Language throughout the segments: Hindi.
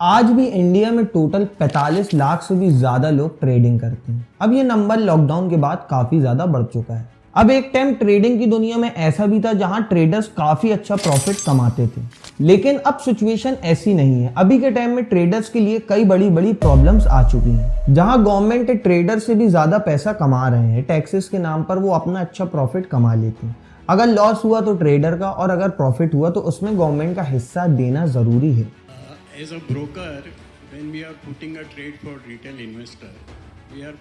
आज भी इंडिया में टोटल 45 लाख से भी ज्यादा लोग ट्रेडिंग करते हैं। अब ये नंबर लॉकडाउन के बाद काफी ज्यादा बढ़ चुका है। अब एक टाइम ट्रेडिंग की दुनिया में ऐसा भी था जहां ट्रेडर्स काफी अच्छा प्रॉफिट कमाते थे, लेकिन अब सिचुएशन ऐसी नहीं है। अभी के टाइम में ट्रेडर्स के लिए कई बड़ी बड़ी प्रॉब्लम्स आ चुकी हैं, जहां गवर्नमेंट ट्रेडर से भी ज्यादा पैसा कमा रहे हैं। टैक्सेस के नाम पर वो अपना अच्छा प्रॉफिट कमा लेते हैं। अगर लॉस हुआ तो ट्रेडर का, और अगर प्रॉफिट हुआ तो उसमें गवर्नमेंट का हिस्सा देना जरूरी है। As a broker, when we are putting a trade for retail investor, we are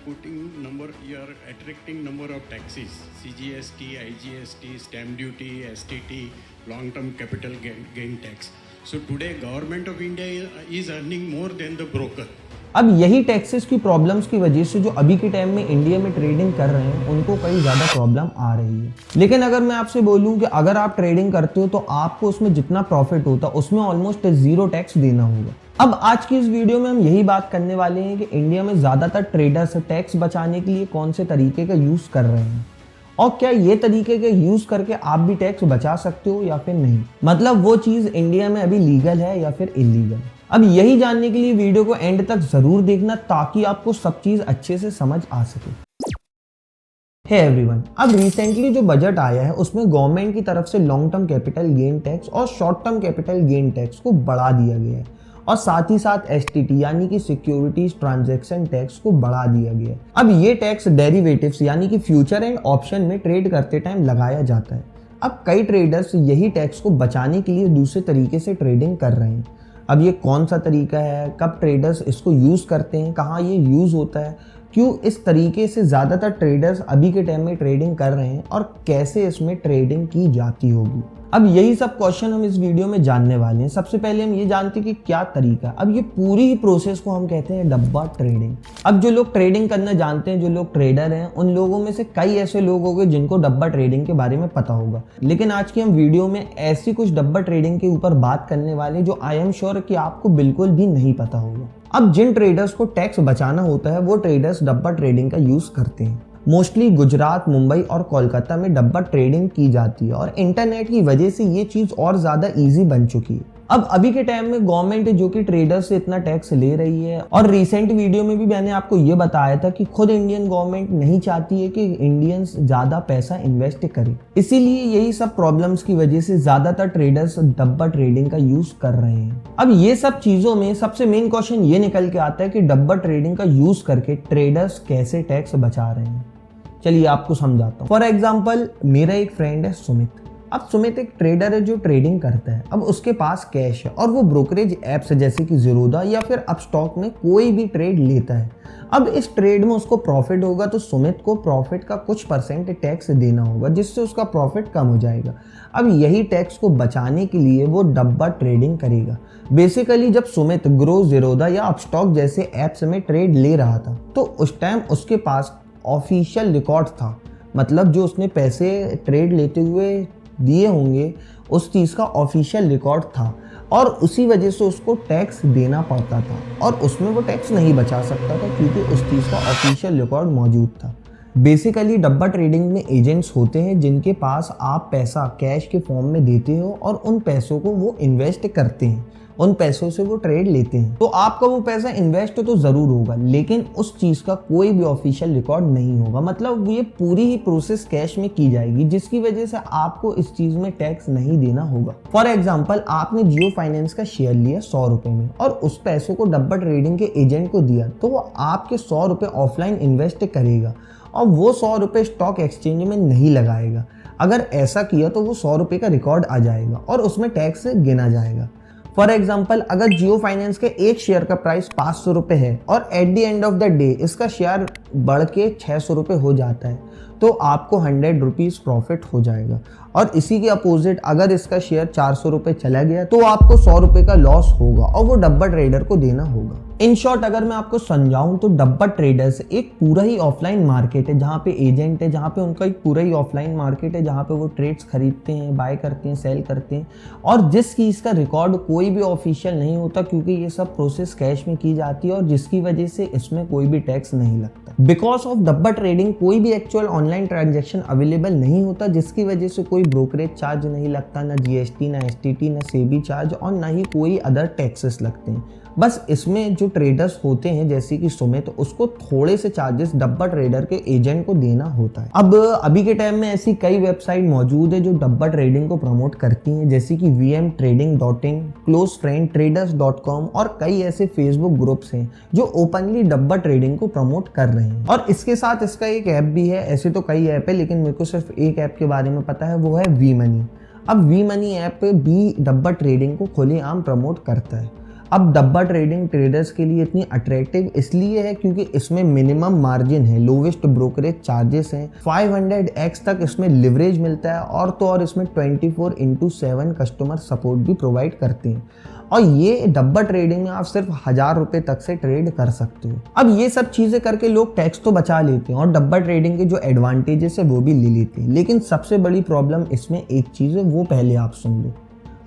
attracting number of taxes: CGST, IGST, stamp duty, STT, long-term capital gain tax. So today, government of India is earning more than the broker. अब यही टैक्सेस की प्रॉब्लम्स की वजह से जो अभी के टाइम में इंडिया में ट्रेडिंग कर रहे हैं उनको कई ज़्यादा प्रॉब्लम आ रही है। लेकिन अगर मैं आपसे बोलूं कि अगर आप ट्रेडिंग करते हो तो आपको उसमें जितना प्रॉफिट होता है उसमें ऑलमोस्ट 0 टैक्स देना होगा। अब आज की इस वीडियो में हम यही बात करने वाले हैं कि इंडिया में ज़्यादातर ट्रेडर्स टैक्स बचाने के लिए कौन से तरीके का यूज़ कर रहे हैं, और क्या ये तरीके के यूज़ करके आप भी टैक्स बचा सकते हो या फिर नहीं। मतलब वो चीज़ इंडिया में अभी लीगल है या फिर इलीगल। अब यही जानने के लिए वीडियो को एंड तक जरूर देखना, ताकि आपको सब चीज अच्छे से समझ आ सके। हे एवरीवन, अब रिसेंटली जो बजट आया है उसमें गवर्नमेंट की तरफ से long term capital gain tax और short term capital gain tax को बढ़ा दिया गया है, और साथ ही साथ STT यानी कि सिक्योरिटीज ट्रांजैक्शन टैक्स को बढ़ा दिया गया है। अब ये टैक्स डेरिवेटिव्स यानी कि फ्यूचर एंड ऑप्शन में ट्रेड करते टाइम लगाया जाता है। अब कई ट्रेडर्स यही टैक्स को बचाने के लिए दूसरे तरीके से ट्रेडिंग कर रहे हैं। अब ये कौन सा तरीका है, कब ट्रेडर्स इसको यूज़ करते हैं, कहाँ ये यूज़ होता है, क्यों इस तरीके से ज़्यादातर ट्रेडर्स अभी के टाइम में ट्रेडिंग कर रहे हैं, और कैसे इसमें ट्रेडिंग की जाती होगी। अब यही सब क्वेश्चन हम इस वीडियो में जानने वाले हैं। सबसे पहले हम ये जानते हैं कि क्या तरीका। अब ये पूरी ही प्रोसेस को हम कहते हैं डब्बा ट्रेडिंग। अब जो लोग ट्रेडिंग करना जानते हैं, जो लोग ट्रेडर हैं, उन लोगों में से कई ऐसे लोग होंगे जिनको डब्बा ट्रेडिंग के बारे में पता होगा। लेकिन आज की हम वीडियो में ऐसी कुछ डब्बा ट्रेडिंग के ऊपर बात करने वाले जो आई एम श्योर कि आपको बिल्कुल भी नहीं पता होगा। अब जिन ट्रेडर्स को टैक्स बचाना होता है वो ट्रेडर्स डब्बा ट्रेडिंग का यूज करते हैं। मोस्टली गुजरात, मुंबई और कोलकाता में डब्बा ट्रेडिंग की जाती है, और इंटरनेट की वजह से ये चीज़ और ज़्यादा इजी बन चुकी है। अब अभी के टाइम में गवर्नमेंट जो कि ट्रेडर्स से इतना टैक्स ले रही है, और रिसेंट वीडियो में भी मैंने आपको ये बताया था कि खुद इंडियन गवर्नमेंट नहीं चाहती है कि इंडियंस ज़्यादा पैसा इन्वेस्ट करें। इसीलिए यही सब प्रॉब्लम्स की वजह से ज़्यादातर ट्रेडर्स डब्बा ट्रेडिंग का यूज़ कर रहे हैं। अब ये सब चीज़ों में सबसे मेन क्वेश्चन ये निकल के आता है कि डब्बा ट्रेडिंग का यूज़ करके ट्रेडर्स कैसे टैक्स बचा रहे हैं। चलिए आपको समझाता हूँ। फॉर एग्जाम्पल, मेरा एक फ्रेंड है सुमित। अब सुमित एक ट्रेडर है जो ट्रेडिंग करता है। अब उसके पास कैश है और वो ब्रोकरेज ऐप्स जैसे कि ज़ीरोधा या फिर अपस्टॉक में कोई भी ट्रेड लेता है। अब इस ट्रेड में उसको प्रॉफिट होगा तो सुमित को प्रॉफिट का कुछ % टैक्स देना होगा, जिससे उसका प्रॉफिट कम हो जाएगा। अब यही टैक्स को बचाने के लिए वो डब्बा ट्रेडिंग करेगा। बेसिकली जब सुमित ग्रो, ज़ीरोधा या अपस्टॉक जैसे ऐप्स में ट्रेड ले रहा था तो उस टाइम उसके पास ऑफिशियल रिकॉर्ड था। मतलब जो उसने पैसे ट्रेड लेते हुए दिए होंगे उस चीज़ का ऑफिशियल रिकॉर्ड था, और उसी वजह से उसको टैक्स देना पड़ता था, और उसमें वो टैक्स नहीं बचा सकता था क्योंकि उस चीज़ का ऑफिशियल रिकॉर्ड मौजूद था। बेसिकली डब्बा ट्रेडिंग में एजेंट्स होते हैं जिनके पास आप पैसा कैश के फॉर्म में देते हो, और उन पैसों को वो इन्वेस्ट करते हैं, उन पैसों से वो ट्रेड लेते हैं। तो आपका वो पैसा इन्वेस्ट तो ज़रूर होगा, लेकिन उस चीज़ का कोई भी ऑफिशियल रिकॉर्ड नहीं होगा। मतलब ये पूरी ही प्रोसेस कैश में की जाएगी, जिसकी वजह से आपको इस चीज़ में टैक्स नहीं देना होगा। फॉर एग्जाम्पल, आपने जियो फाइनेंस का शेयर लिया 100 रुपये में, और उस पैसों को डब्बा ट्रेडिंग के एजेंट को दिया, तो वो आपके 100 रुपये ऑफलाइन इन्वेस्ट करेगा, और वो 100 रुपये स्टॉक एक्सचेंज में नहीं लगाएगा। अगर ऐसा किया तो वो 100 रुपये का रिकॉर्ड आ जाएगा और उसमें टैक्स गिना जाएगा। फॉर एग्जाम्पल, अगर जियो फाइनेंस के एक शेयर का प्राइस 500 रुपये है और at the end of the day इसका शेयर बढ़ के 600 रुपये हो जाता है, तो आपको 100 रुपीज़ प्रॉफिट हो जाएगा। और इसी के अपोजिट अगर इसका शेयर 400 रुपये चला गया तो आपको 100 रुपये का लॉस होगा, और वो डब्बा ट्रेडर को देना होगा। इन शॉर्ट अगर मैं आपको समझाऊं तो डब्बा ट्रेडर्स एक पूरा ही ऑफलाइन मार्केट है, जहाँ पे एजेंट है, जहाँ पे उनका एक पूरा ही ऑफलाइन मार्केट है, जहाँ पे वो ट्रेड्स खरीदते हैं, बाय करते हैं, सेल करते हैं, और जिस चीज़ का रिकॉर्ड कोई भी ऑफिशियल नहीं होता क्योंकि ये सब प्रोसेस कैश में की जाती है, और जिसकी वजह से इसमें कोई भी टैक्स नहीं लगता। बिकॉज ऑफ डब्बा ट्रेडिंग कोई भी actual online online transaction available नहीं होता, जिसकी वजह से कोई ब्रोकरेज चार्ज नहीं लगता, ना जीएसटी, ना एसटीटी, ना सेबी चार्ज और ना ही कोई अदर टैक्सेस लगते हैं। बस इसमें जो ट्रेडर्स होते हैं जैसे कि सुमित, उसको थोड़े से चार्जेस डब्बा ट्रेडर के एजेंट को देना होता है। अब अभी के टाइम में ऐसी कई वेबसाइट मौजूद है जो डब्बा ट्रेडिंग को प्रमोट करती हैं, जैसे कि vmtrading.in, closefriendtraders.com और कई ऐसे फेसबुक ग्रुप्स हैं जो ओपनली डब्बा ट्रेडिंग को प्रमोट कर रहे हैं। और इसके साथ इसका एक ऐप भी है। ऐसे तो कई ऐप है लेकिन मेरे को सिर्फ एक ऐप के बारे में पता है, वो है वी मनी। अब वी मनी ऐप भी डब्बा ट्रेडिंग को खुलेआम प्रमोट करता है। अब डब्बा ट्रेडिंग ट्रेडर्स के लिए इतनी अट्रैक्टिव इसलिए है क्योंकि इसमें मिनिमम मार्जिन है, लोवेस्ट ब्रोकरेज चार्जेस हैं, 500x तक इसमें लिवरेज मिलता है और तो और इसमें 24/7 कस्टमर सपोर्ट भी प्रोवाइड करते हैं। और ये डब्बा ट्रेडिंग में आप सिर्फ 1000 रुपये तक से ट्रेड कर सकते हो। अब ये सब चीज़ें करके लोग टैक्स तो बचा लेते हैं और डब्बा ट्रेडिंग के जो एडवांटेजेस है वो भी ले लेते हैं, लेकिन सबसे बड़ी प्रॉब्लम इसमें एक चीज़ है, वो पहले आप सुन लो।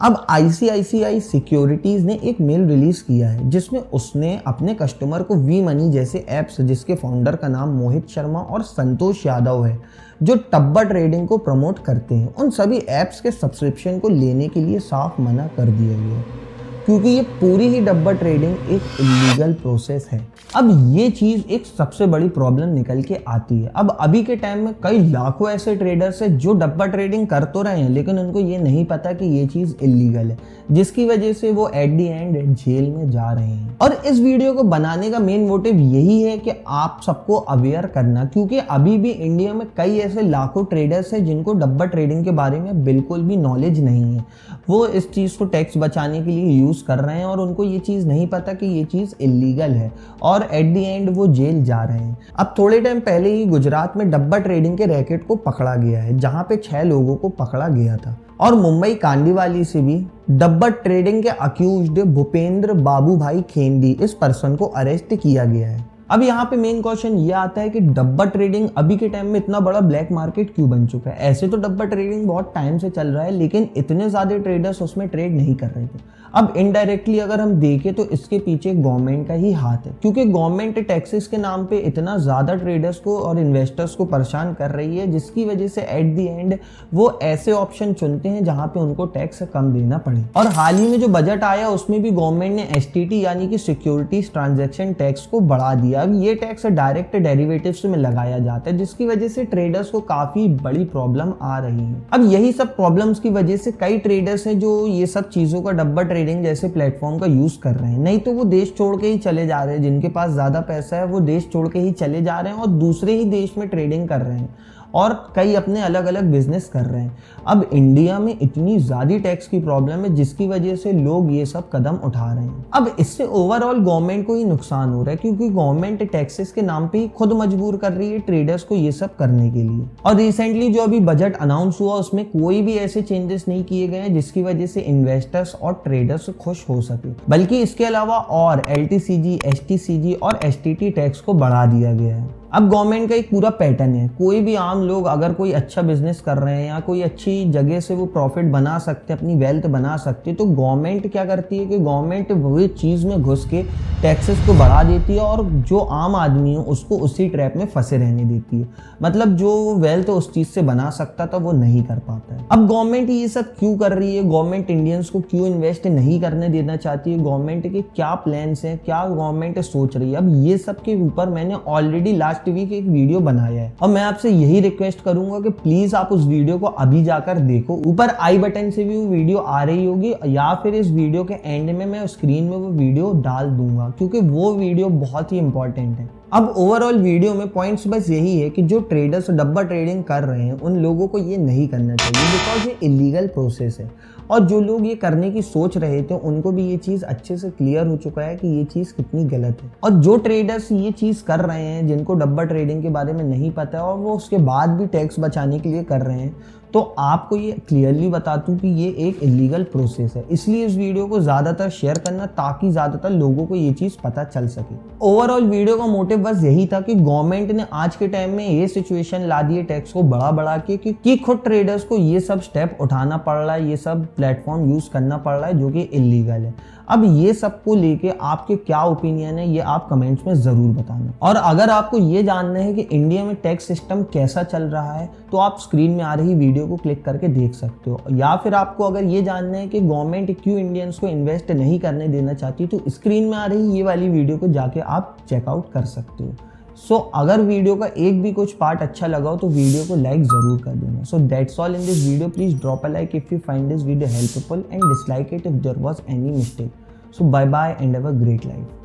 अब ICICI सिक्योरिटीज़ ने एक मेल रिलीज़ किया है जिसमें उसने अपने कस्टमर को वी मनी जैसे ऐप्स, जिसके फाउंडर का नाम मोहित शर्मा और संतोष यादव है, जो डब्बा ट्रेडिंग को प्रमोट करते हैं, उन सभी ऐप्स के सब्सक्रिप्शन को लेने के लिए साफ मना कर दिया गया है क्योंकि ये पूरी ही डब्बा ट्रेडिंग एक इलीगल प्रोसेस है। अब ये चीज़ एक सबसे बड़ी प्रॉब्लम निकल के आती है। अब अभी के टाइम में कई लाखों ऐसे ट्रेडर्स हैं जो डब्बा ट्रेडिंग कर तो रहे हैं लेकिन उनको ये नहीं पता कि ये चीज़ इलीगल है, जिसकी वजह से वो एट दी एंड जेल में जा रहे हैं। और इस वीडियो को बनाने का मेन मोटिव यही है कि आप सबको अवेयर करना, क्योंकि अभी भी इंडिया में कई ऐसे लाखों ट्रेडर्स हैं जिनको डब्बा ट्रेडिंग के बारे में बिल्कुल भी नॉलेज नहीं है। वो इस चीज़ को टैक्स बचाने के लिए यूज़ कर रहे हैं और उनको ये चीज़ नहीं पता कि ये चीज़ इलीगल है और एट दी एंड वो जेल जा रहे हैं। अब थोड़े टाइम पहले ही गुजरात में डब्बा ट्रेडिंग के रैकेट को पकड़ा गया है, जहां पे 6 लोगों को पकड़ा गया था। और मुंबई कांडीवाली से भी डब्बा ट्रेडिंग के अक्यूज्ड भूपेंद्र बाबू भाई खेंडी, इस पर्सन को अरेस्ट किया गया है। अब यहाँ पे मेन क्वेश्चन ये आता है कि डब्बा ट्रेडिंग अभी के टाइम में इतना बड़ा ब्लैक मार्केट क्यों बन चुका है। ऐसे तो डब्बा ट्रेडिंग बहुत टाइम से चल रहा है लेकिन इतने ज़्यादा ट्रेडर्स उसमें ट्रेड नहीं कर रहे थे। अब इनडायरेक्टली अगर हम देखें तो इसके पीछे गवर्नमेंट का ही हाथ है, क्योंकि गवर्नमेंट टैक्सेस के नाम पे इतना ज़्यादा ट्रेडर्स को और इन्वेस्टर्स को परेशान कर रही है, जिसकी वजह से एट दी एंड वो ऐसे ऑप्शन चुनते हैं जहाँ पे उनको टैक्स कम देना पड़े। और हाल ही में जो बजट आया उसमें भी गवर्नमेंट ने STT यानी कि सिक्योरिटीज ट्रांजैक्शन टैक्स को बढ़ा दिया। अब ये टैक्स डायरेक्ट डेरिवेटिव्स में लगाया जाता है, जिसकी वजह से ट्रेडर्स को काफ़ी बड़ी प्रॉब्लम आ रही है। अब यही सब प्रॉब्लम्स की वजह से कई ट्रेडर्स हैं जो ये सब चीज़ों का डब्बा ट्रेडिंग जैसे प्लेटफॉर्म का यूज़ कर रहे हैं, नहीं तो वो देश छोड़ के ही चले जा रहे हैं। जिनके पास ज़्यादा पैसा है वो देश छोड़ के ही चले जा रहे हैं और दूसरे ही देश में ट्रेडिंग कर रहे हैं और कई अपने अलग अलग बिजनेस कर रहे हैं। अब इंडिया में इतनी ज़्यादा टैक्स की प्रॉब्लम है जिसकी वजह से लोग ये सब कदम उठा रहे हैं। अब इससे ओवरऑल गवर्नमेंट को ही नुकसान हो रहा है, क्योंकि गवर्नमेंट टैक्सेस के नाम पे ही खुद मजबूर कर रही है ट्रेडर्स को ये सब करने के लिए। और रिसेंटली जो अभी बजट अनाउंस हुआ उसमें कोई भी ऐसे चेंजेस नहीं किए गए हैं जिसकी वजह से इन्वेस्टर्स और ट्रेडर्स खुश हो सके, बल्कि इसके अलावा और LTCG, STCG और STT टैक्स को बढ़ा दिया गया है। अब गवर्नमेंट का एक पूरा पैटर्न है, कोई भी आम लोग अगर कोई अच्छा बिजनेस कर रहे हैं या कोई अच्छी जगह से वो प्रॉफिट बना सकते, अपनी वेल्थ बना सकते, तो गवर्नमेंट क्या करती है कि गवर्नमेंट वही चीज़ में घुस के टैक्सेस को बढ़ा देती है और जो आम आदमी है उसको उसी ट्रैप में फंसे रहने देती है। मतलब जो वेल्थ उस चीज़ से बना सकता था वो नहीं कर पाता है। अब गवर्नमेंट ये सब क्यों कर रही है, गवर्नमेंट इंडियंस को क्यों इन्वेस्ट नहीं करने देना चाहती है, गवर्नमेंट के क्या प्लान्स हैं, क्या गवर्नमेंट सोच रही है, अब ये सब के ऊपर मैंने ऑलरेडी लास्ट वीक एक वीडियो बनाया है और मैं आपसे यही रिक्वेस्ट करूंगा कि प्लीज आप उस वीडियो को अभी जाकर देखो। ऊपर आई बटन से भी वो वीडियो आ रही होगी या फिर इस वीडियो के एंड में मैं स्क्रीन में वो वीडियो डाल दूंगा, क्योंकि वो वीडियो बहुत ही इंपॉर्टेंट है। अब ओवरऑल वीडियो में पॉइंट्स बस यही है कि जो ट्रेडर्स डब्बा ट्रेडिंग कर रहे हैं उन लोगों को ये नहीं करना चाहिए, बिकॉज ये इलीगल प्रोसेस है। और जो लोग ये करने की सोच रहे थे उनको भी ये चीज़ अच्छे से क्लियर हो चुका है कि ये चीज़ कितनी गलत है। और जो ट्रेडर्स ये चीज़ कर रहे हैं, जिनको डब्बा ट्रेडिंग के बारे में नहीं पता है और वो उसके बाद भी टैक्स बचाने के लिए कर रहे हैं, तो आपको ये क्लियरली बता दूं कि ये एक इलीगल प्रोसेस है। इसलिए इस वीडियो को ज़्यादातर शेयर करना ताकि ज़्यादातर लोगों को ये चीज़ पता चल सके। ओवरऑल वीडियो का मोटिव बस यही था कि गवर्नमेंट ने आज के टाइम में ये सिचुएशन ला दी है टैक्स को बढ़ा के कि खुद ट्रेडर्स को ये सब स्टेप उठाना पड़ रहा है, ये सब प्लेटफॉर्म यूज़ करना पड़ रहा है जो कि इलीगल है। अब ये सब को लेके आपके क्या ओपिनियन है ये आप कमेंट्स में ज़रूर बताना। और अगर आपको ये जानना है कि इंडिया में टैक्स सिस्टम कैसा चल रहा है तो आप स्क्रीन में आ रही वीडियो को क्लिक करके देख सकते हो। या फिर आपको अगर ये जानना है कि गवर्नमेंट क्यों इंडियंस को इन्वेस्ट नहीं करने देना चाहती तो स्क्रीन में आ रही ये वाली वीडियो को जाके आप चेकआउट कर सकते हो। सो अगर वीडियो का एक भी कुछ पार्ट अच्छा लगा हो तो वीडियो को लाइक ज़रूर कर देना। So that's all in this video. Please drop a like if you find this video helpful and dislike it if there was any mistake. So bye bye and have a great life.